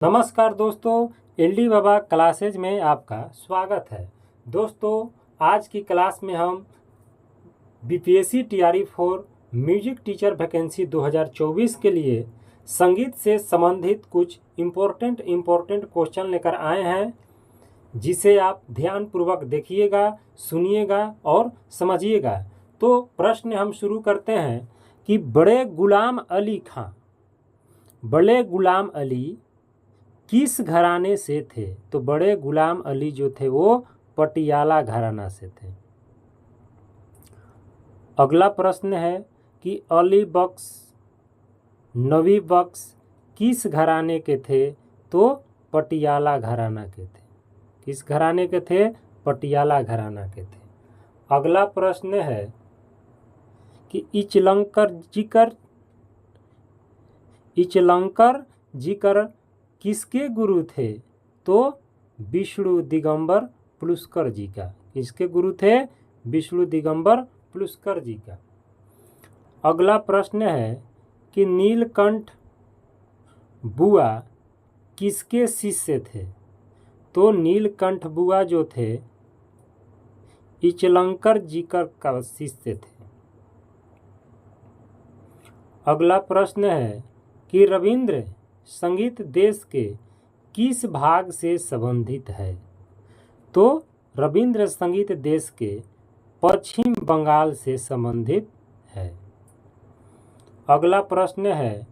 नमस्कार दोस्तों, एलडी बाबा क्लासेज में आपका स्वागत है। दोस्तों, आज की क्लास में हम BPSC TRE 4 music teacher vacancy 2024 के लिए संगीत से संबंधित कुछ इम्पोर्टेंट क्वेश्चन लेकर आए हैं, जिसे आप ध्यानपूर्वक देखिएगा, सुनिएगा और समझिएगा। तो प्रश्न हम शुरू करते हैं कि बड़े गुलाम अली किस घराने से थे। तो बड़े गुलाम अली जो थे वो पटियाला घराना से थे। अगला प्रश्न है कि अली बख्श, नवी बख्श किस घराने के थे। तो पटियाला घराना के थे। किस घराने के थे? पटियाला घराना के थे। अगला प्रश्न है कि इचलंकर जिकर किसके गुरु थे। तो विष्णु दिगंबर पुलुस्कर जी का। किसके गुरु थे? विष्णु दिगंबर पुलुस्कर जी का। अगला प्रश्न है कि नीलकंठ बुआ किसके शिष्य थे। तो नीलकंठ बुआ जो थे इचलंकर जिकर का शिष्य थे। अगला प्रश्न है कि रविंद्र संगीत देश के किस भाग से संबंधित है। तो रविंद्र संगीत देश के पश्चिम बंगाल से संबंधित है। अगला प्रश्न है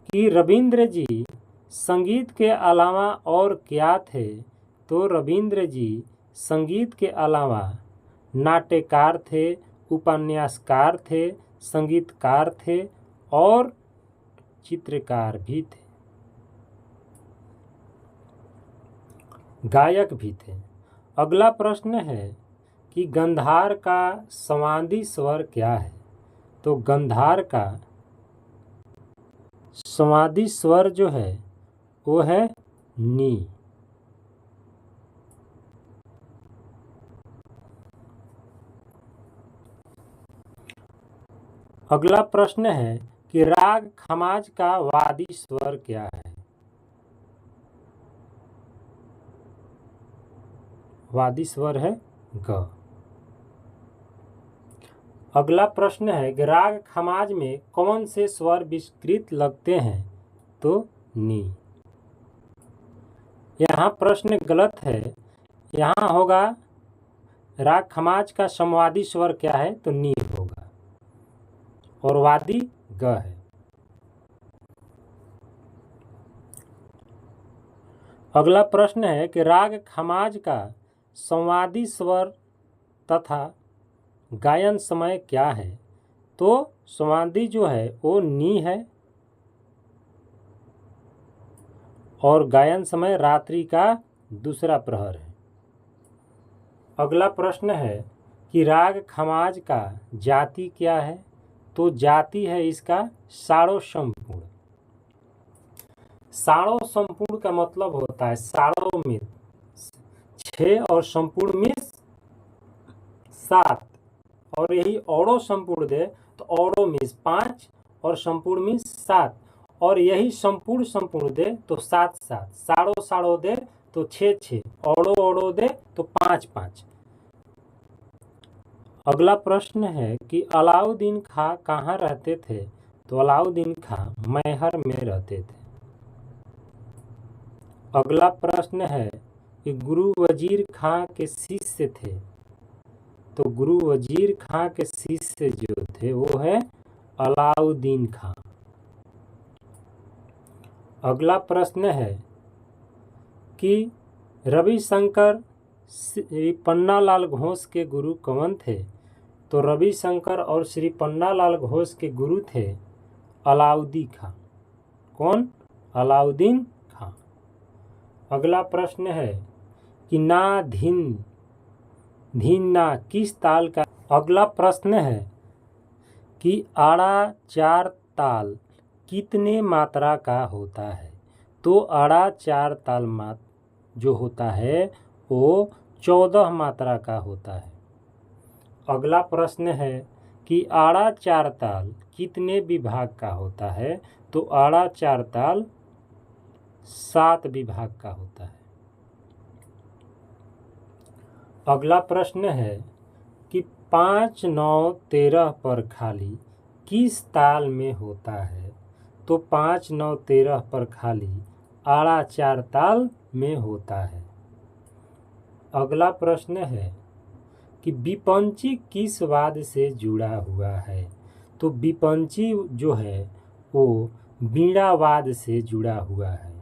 कि रविंद्र जी संगीत के अलावा और क्या थे। तो रविंद्र जी संगीत के अलावा नाट्यकार थे, उपन्यासकार थे, संगीतकार थे और चित्रकार भी थे, गायक भी थे। अगला प्रश्न है कि गंधार का संवादी स्वर क्या है। तो गंधार का संवादी स्वर जो है वो है नी। अगला प्रश्न है कि राग खमाज का वादी स्वर क्या है। वादी स्वर है ग। अगला प्रश्न है कि राग खमाज में कौन से स्वर विकृत लगते हैं। तो नी। यहाँ प्रश्न गलत है। यहाँ होगा राग खमाज का संवादी स्वर क्या है। तो नी होगा और वादी ग है। अगला प्रश्न है कि राग खमाज का संवादी स्वर तथा गायन समय क्या है। तो संवादी जो है वो नी है और गायन समय रात्रि का दूसरा प्रहर है। अगला प्रश्न है कि राग खमाज का जाति क्या है। तो जाति है इसका साड़ो संपूर्ण। साड़ो संपूर्ण का मतलब होता है साड़ो में 6 और संपूर्ण में 7, और यही औड़ो संपूर्ण दे तो औड़ो में 5 और संपूर्ण में 7, और यही संपूर्ण दे तो 7 7, साड़ो साड़ो दे तो 6 6, औड़ो औड़ो दे तो 5 5। अगला प्रश्न है कि अलाउद्दीन खां कहाँ रहते थे। तो अलाउद्दीन खां मैहर में रहते थे। अगला प्रश्न है कि गुरु वजीर खां के शिष्य थे। तो गुरु वजीर खां के शिष्य जो थे वो है अलाउद्दीन खां। अगला प्रश्न है कि रविशंकर श्री पन्नालाल घोष के गुरु कौन थे। तो रविशंकर और श्री पन्नालाल घोष के गुरु थे अलाउद्दीन खां। कौन? अलाउद्दीन खां। अगला प्रश्न है कि ना धीन ना किस ताल का। अगला प्रश्न है कि आड़ा 4 ताल कितने मात्रा का होता है। तो आड़ा 4 ताल जो होता है वो 14 मात्रा का होता है। अगला प्रश्न है कि आड़ा 4 ताल कितने विभाग का होता है। तो आड़ा 4 ताल 7 विभाग का होता है। अगला प्रश्न है कि 5, 9, 13 पर खाली किस ताल में होता है? तो 5, 9, 13 पर खाली आड़ा 4 ताल में होता है। अगला प्रश्न है कि विपंची किस वाद्य से जुड़ा हुआ है? तो विपंची जो है वो वीणा वाद्य से जुड़ा हुआ है।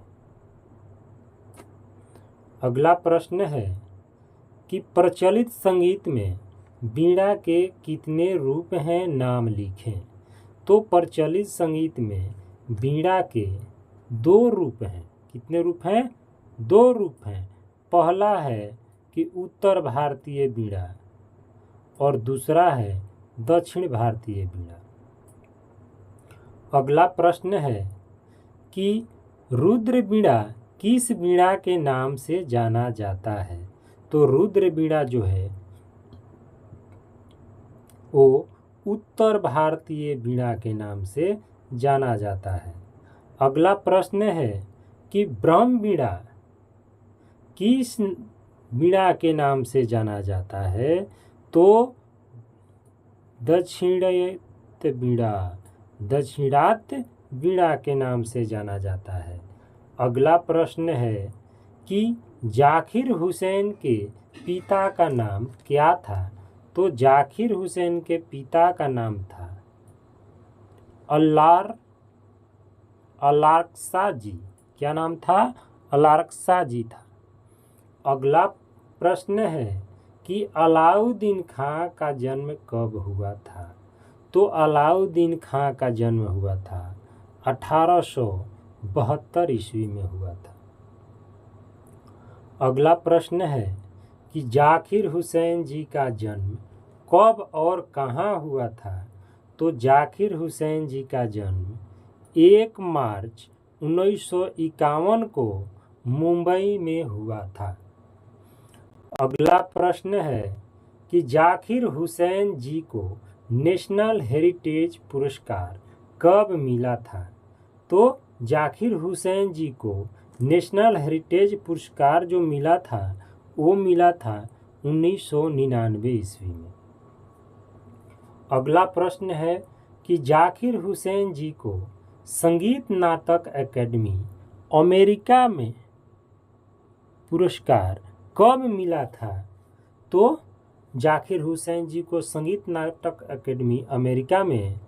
अगला प्रश्न है कि प्रचलित संगीत में वीणा के कितने रूप हैं, नाम लिखें। तो प्रचलित संगीत में वीणा के 2 रूप हैं। कितने रूप हैं? 2 रूप हैं। पहला है कि उत्तर भारतीय वीणा और दूसरा है दक्षिण भारतीय वीणा। अगला प्रश्न है कि रुद्र वीणा किस वीणा के नाम से जाना जाता है? तो रुद्र वीणा जो है वो उत्तर भारतीय वीणा के नाम से जाना जाता है। अगला प्रश्न है कि ब्रह्म वीणा किस वीणा के नाम से जाना जाता है? तो दक्षिणात्य वीणा के नाम से जाना जाता है। अगला प्रश्न है कि जाकिर हुसैन के पिता का नाम क्या था? तो जाकिर हुसैन के पिता का नाम था अलारक्सा जी। क्या नाम था? अलारक्सा जी था। अगला प्रश्न है कि अलाउद्दीन खां का जन्म कब हुआ था? तो अलाउद्दीन खां का जन्म हुआ था 1872 ईस्वी में हुआ था। अगला प्रश्न है कि जाकिर हुसैन जी का जन्म कब और कहाँ हुआ था? तो जाकिर हुसैन जी का जन्म 1 मार्च 1951 को मुंबई में हुआ था। अगला प्रश्न है कि जाकिर हुसैन जी को नेशनल हेरिटेज पुरस्कार कब मिला था? तो जाकिर हुसैन जी को नेशनल हेरिटेज पुरस्कार जो मिला था वो मिला था 1999 ईस्वी में। अगला प्रश्न है कि जाकिर हुसैन जी को संगीत नाटक अकेडमी अमेरिका में पुरस्कार कब मिला था? तो जाकिर हुसैन जी को संगीत नाटक अकेडमी अमेरिका में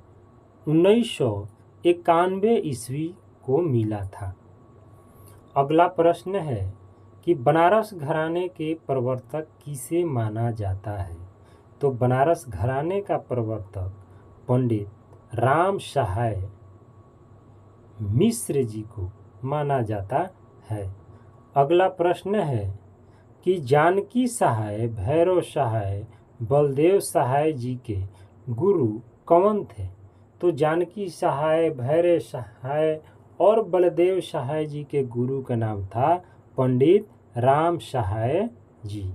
1991 ईस्वी को मिला था। अगला प्रश्न है कि बनारस घराने के प्रवर्तक किसे माना जाता है? तो बनारस घराने का प्रवर्तक पंडित राम सहाय मिश्र जी को माना जाता है। अगला प्रश्न है कि जानकी सहाय, भैरव सहाय, बलदेव सहाय जी के गुरु कौन थे? तो जानकी सहाय, भैरव सहाय और बलदेव सहाय जी के गुरु का नाम था पंडित राम सहाय जी।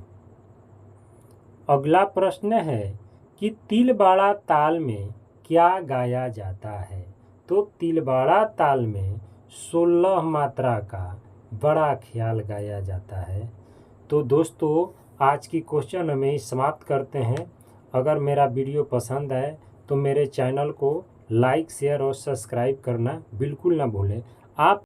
अगला प्रश्न है कि तिलवाड़ा ताल में क्या गाया जाता है? तो तिलवाड़ा ताल में 16 मात्रा का बड़ा ख्याल गाया जाता है। तो दोस्तों आज की क्वेश्चन हमें समाप्त करते हैं। अगर मेरा वीडियो पसंद आए तो मेरे चैनल को लाइक, शेयर और सब्सक्राइब करना बिल्कुल ना भूलें। आप